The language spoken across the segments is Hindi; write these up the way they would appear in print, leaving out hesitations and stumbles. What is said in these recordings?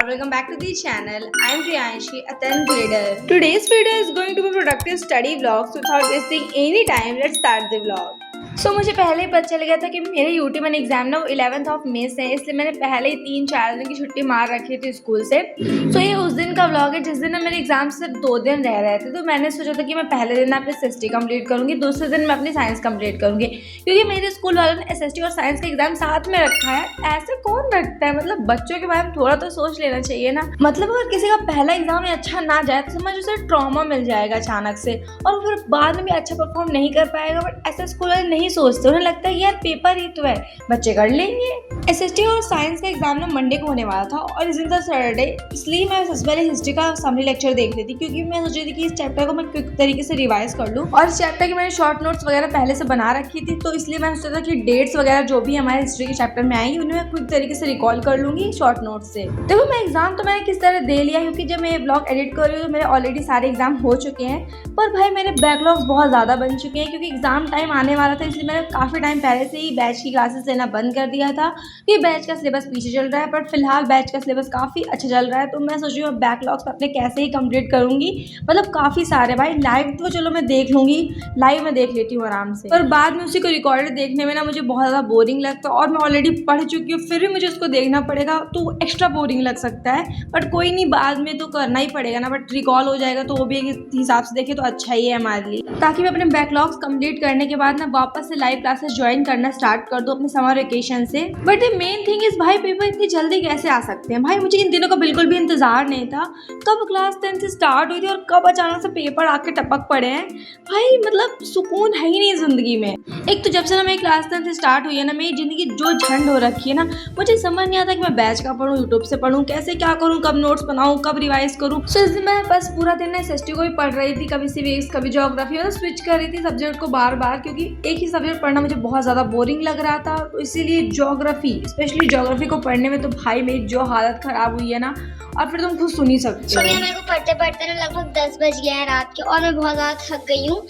welcome back to the channel. I am Priyanshi, a 10th grader. Today's video is going to be productive study vlog. So without wasting any time, let's start the vlog. मुझे पहले ही पता चल गया था कि मेरे यूटी1 एग्जाम ना वो 11th ऑफ मे से है, इसलिए मैंने पहले ही 3-4 दिन की छुट्टी मार रखी थी स्कूल से। ये उस दिन का व्लॉग है जिस दिन ना मेरे एग्जाम सिर्फ 2 दिन रह रहे थे। तो मैंने सोचा था कि मैं पहले दिन अपनी एसएसटी कंप्लीट करूंगी, दूसरे दिन मैं अपनी साइंस कंप्लीट करूंगी, क्योंकि मेरे स्कूल वालों ने एसएसटी और साइंस का एग्जाम साथ में रखा है। ऐसे कौन रखता है? मतलब बच्चों के बारे में थोड़ा तो सोच लेना चाहिए ना। मतलब अगर किसी का पहला एग्जाम अच्छा ना जाए तो समझ उसे ट्रॉमा मिल जाएगा अचानक से, और फिर बाद में भी अच्छा परफॉर्म नहीं कर पाएगा। बट ऐसा स्कूल वाले नहीं सोचते, उन्हें लगता है यार पेपर ही तो है, बच्चे कर लेंगे। एसएसटी और साइंस का एग्जाम ना मंडे को होने वाला था और इस दिन था सैटरडे, इसलिए मैं सबसे पहले हिस्ट्री का समरी लेक्चर देख रही थी, क्योंकि मैं सोच रही थी कि इस चैप्टर को मैं क्विक तरीके से रिवाइज कर लूँ। और इस चैप्टर की मैंने शॉर्ट नोट्स वगैरह पहले से बना रखी थी, तो इसलिए मैंने सोचा था कि डेट्स वगैरह जो भी हमारे हिस्ट्री के चैप्टर में आएंगी उन्हें मैं क्विक तरीके से रिकॉल कर लूंगी शॉर्ट नोट से। देखो मैं एग्जाम तो मैंने किस तरह दे लिया, क्योंकि जब मैं ये ब्लॉग एडिट कर रही हूँ तो मेरे ऑलरेडी सारे एग्जाम हो चुके हैं, पर भाई मेरे बैकलॉग्स बहुत ज़्यादा बन चुके हैं, क्योंकि एग्जाम टाइम आने वाला था। इसलिए मैंने काफ़ी टाइम पहले से ही बैच की क्लासेस लेना बंद कर दिया था, कि बैच का सिलेबस पीछे चल रहा है, पर फिलहाल बैच का सिलेबस काफ़ी अच्छा चल रहा है। तो मैं सोच रही हूँ बैकलॉग्स अपने कैसे ही कंप्लीट करूँगी। मतलब काफ़ी सारे भाई लाइव तो चलो मैं देख लूँगी, लाइव में देख लेती हूँ आराम से, पर बाद में उसी को रिकॉर्डेड देखने में ना मुझे बहुत ज़्यादा बोरिंग लगता है, और मैं ऑलरेडी पढ़ चुकी हूँ फिर भी मुझे उसको देखना पड़ेगा तो एक्स्ट्रा बोरिंग लग सकता है। बट कोई नहीं, बाद में तो करना ही पड़ेगा ना। बट रिकॉल हो जाएगा तो वो भी एक हिसाब से देखे तो अच्छा ही है हमारे लिए, ताकि मैं अपने बैकलॉग्स कंप्लीट करने के बाद ना वापस से लाइव क्लासेस ज्वाइन करना स्टार्ट कर दूँ अपने समर वेकेशन से। But the main thing is भाई पेपर इतनी जल्दी कैसे आ सकते हैं? भाई मुझे इन दिनों का बिल्कुल भी इंतजार नहीं था। कब क्लास 10 से स्टार्ट हुई थी और कब अचानक से पेपर आके टपक पड़े हैं। भाई मतलब सुकून है ही नहीं जिंदगी में। एक तो जब से ना मेरी क्लास 10 से स्टार्ट हुई है ना, मेरी जिंदगी जो झंड हो रखी है ना, मुझे समझ नहीं आता कि मैं बैच का पढूं, यूट्यूब से पढूं, कैसे क्या करूं, कब नोट्स बनाऊं, कब रिवाइज करूं। सो इस दिन मैं बस पूरा दिन ना एसएसटी को ही पढ़ रही थी, कभी सिविक्स कभी ज्योग्राफी, और स्विच कर रही थी सब्जेक्ट को बार बार, क्योंकि एक ही सब्जेक्ट पढ़ना मुझे बहुत ज़्यादा बोरिंग लग रहा था। तो इसीलिए ज्योग्राफी, स्पेशली ज्योग्राफी को पढ़ने में तो भाई मेरी जो हालत ख़राब हुई है ना, और फिर तुम खुद सुन ही सकते हो। मेरे को पढ़ते पढ़ते ना लगभग 10 बज गए हैं रात के, और मैं बहुत ज़्यादा थक गई हूँ।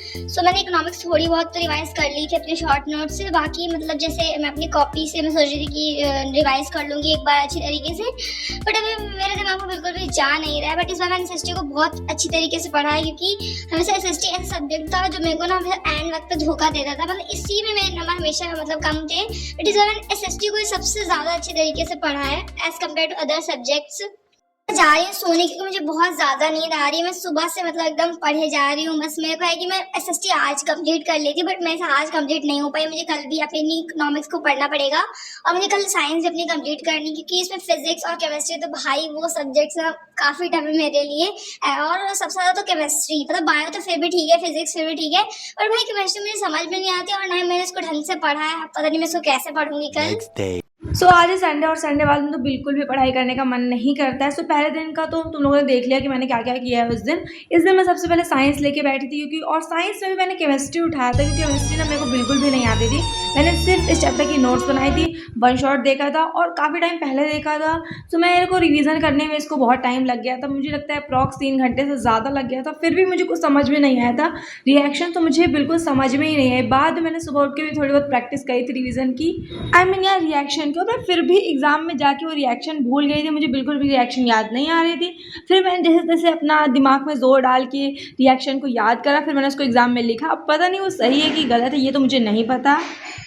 मैंने इकोनॉमिक्स थोड़ी बहुत तो रिवाइज कर ली थी अपने शॉर्ट नोट से। बाकी मतलब जैसे मैं अपनी कॉपी से मैं सोच रही थी कि रिवाइज कर लूँगी एक बार अच्छी तरीके से, बट अभी मेरे दिमाग में बिल्कुल भी जा नहीं रहा है। बट इस बार मैंने एसएसटी को बहुत अच्छी तरीके से पढ़ा है, क्योंकि हमेशा एसएसटी ऐसा सब्जेक्ट था जो मेरे को ना एंड वक्त पे धोखा देता था। मतलब इसी में मेरे नंबर हमेशा मतलब कम थे, बट इस बार मैंने एसएसटी को सबसे ज़्यादा अच्छी तरीके से पढ़ा है as compared to other subjects. जा रही हूँ सोने, क्योंकि मुझे बहुत ज़्यादा नींद आ रही है। मैं सुबह से मतलब एकदम पढ़े जा रही हूँ। बस मेरे को है कि मैं एसएसटी आज कंप्लीट कर लेती, बट मैं आज कंप्लीट नहीं हो पाई। मुझे कल भी अपनी इकोनॉमिक्स को पढ़ना पड़ेगा, और मुझे कल साइंस भी अपनी कंप्लीट करनी, क्योंकि इसमें फिजिक्स और केमिस्ट्री तो भाई वो सब्जेक्ट्स ना काफ़ी टफ है मेरे लिए। और सबसे ज़्यादा तो केमिस्ट्री, मतलब बायो तो फिर भी ठीक है, फिजिक्स फिर भी ठीक है, और भाई केमिस्ट्री मुझे समझ में नहीं आती, और ना ही मैंने इसको ढंग से पढ़ा है। पता नहीं मैं इसको कैसे पढ़ूंगी कल। आज है संडे, और संडे वाले दिन तो बिल्कुल भी पढ़ाई करने का मन नहीं करता है। पहले दिन का तो तुम लोगों ने देख लिया कि मैंने क्या क्या किया है उस दिन। इस दिन मैं सबसे पहले साइंस लेके बैठी थी, क्योंकि और साइंस में भी मैंने केमिस्ट्री उठाया था, क्योंकि केमिस्ट्री ना मेरे को बिल्कुल भी नहीं आती थी। मैंने सिर्फ इस चैप्टर की नोट्स बनाई थी, वन शॉट देखा था, और काफ़ी टाइम पहले देखा था। मेरे को रिविज़न करने में इसको बहुत टाइम लग गया था। मुझे लगता है अप्रॉक्स 3 घंटे से ज़्यादा लग गया था, फिर भी मुझे कुछ समझ में नहीं आया था। रिएक्शन तो मुझे बिल्कुल समझ में ही नहीं आए। बाद में मैंने सुबह उठ के भी थोड़ी बहुत प्रैक्टिस करी थी रिविज़न की। यार रिएक्शन क्यों, मैं फिर भी एग्जाम में जाके वो रिएक्शन भूल गई थी। मुझे बिल्कुल भी रिएक्शन याद नहीं आ रही थी। फिर मैंने जैसे तैसे अपना दिमाग में जोर डाल के रिएक्शन को याद करा, फिर मैंने उसको एग्जाम में लिखा। अब पता नहीं वो सही है कि गलत है, ये तो मुझे नहीं पता।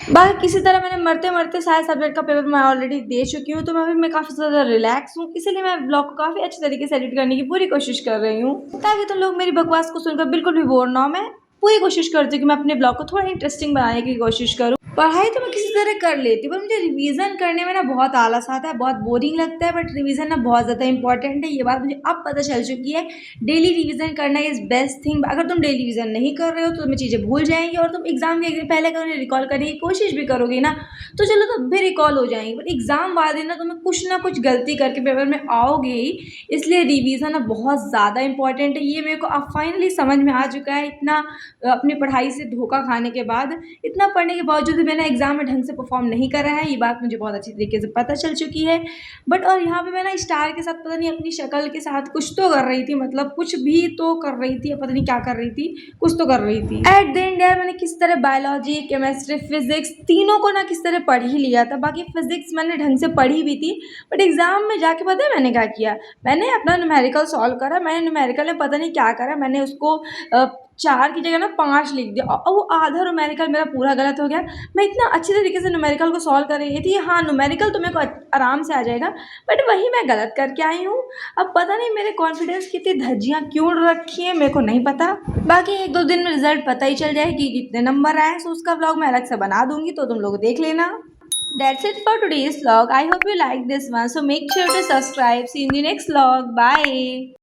बाकी किसी तरह मैंने मरते मरते सारे सब्जेक्ट का पेपर मैं ऑलरेडी दे चुकी हूँ, तो मैं काफ़ी ज़्यादा रिलैक्स हूँ। इसीलिए मैं ब्लॉग को काफ़ी अच्छे तरीके से एडिट करने की पूरी कोशिश कर रही हूँ, ताकि तुम लोग मेरी बकवास को सुनकर बिल्कुल भी बोर ना हो। मैं पूरी कोशिश करती हूँ कि मैं अपने ब्लॉग को थोड़ा इंटरेस्टिंग बनाने की कोशिश करूँ। पढ़ाई तो मैं किसी तरह कर लेती हूँ, पर मुझे रिवीजन करने में ना बहुत आलस आता है, बहुत बोरिंग लगता है। बट रिवीजन ना बहुत ज़्यादा इंपॉर्टेंट है, ये बात मुझे अब पता चल चुकी है। डेली रिवीजन करना इज़ बेस्ट थिंग। अगर तुम डेली रिवीजन नहीं कर रहे हो तो तुम्हें चीज़ें भूल जाएंगी, और तुम एग्जाम के एक दिन पहले अगर उन्हें रिकॉल करने की कोशिश भी करोगी ना, तो चलो तब भी रिकॉल हो जाएंगी। बट एग्जाम वाले दिन ना तुम्हें कुछ ना कुछ गलती करके पेपर में आओगे ही, इसलिए रिवीजन ना बहुत ज़्यादा इंपॉर्टेंट है। ये मेरे को अब फाइनली समझ में आ चुका है। इतना अपनी पढ़ाई से धोखा खाने के बाद, इतना पढ़ने के बावजूद भी मैंने एग्जाम में ढंग से परफॉर्म नहीं करा है, ये बात मुझे बहुत अच्छी तरीके से पता चल चुकी है। बट और यहाँ पे मैं ना स्टार के साथ पता नहीं अपनी शक्ल के साथ कुछ तो कर रही थी, मतलब कुछ भी तो कर रही थी, पता नहीं क्या कर रही थी, कुछ तो कर रही थी। एट द एंड यार मैंने किस तरह बायोलॉजी, केमिस्ट्री, फिजिक्स तीनों को ना किस तरह पढ़ ही लिया था। बाकी फिजिक्स मैंने ढंग से पढ़ी भी थी, बट एग्जाम में जाके पता है मैंने क्या किया, मैंने अपना न्यूमेरिकल सॉल्व करा। मैंने न्यूमेरिकल में पता नहीं क्या करा, मैंने उसको 4 की जगह ना 5 लिख दिया और वो आधा न्यूमेरिकल मेरा पूरा गलत हो गया। मैं इतना अच्छे तरीके से न्यूमेरिकल को सॉल्व कर रही थी, हाँ न्यूमेरिकल तो मेरे को आराम से आ जाएगा, बट वही मैं गलत करके आई हूँ। अब पता नहीं मेरे कॉन्फिडेंस की इतनी धज्जियाँ क्यों रखी है, मेरे को नहीं पता। बाकी 1-2 दिन में रिजल्ट पता ही चल जाएगी कि कितने नंबर आए, सो उसका व्लॉग मैं अलग से बना दूंगी, तो तुम लोग देख लेना। That's it for today's vlog. I hope you like this one. So make sure to subscribe. See you in the next vlog. Bye.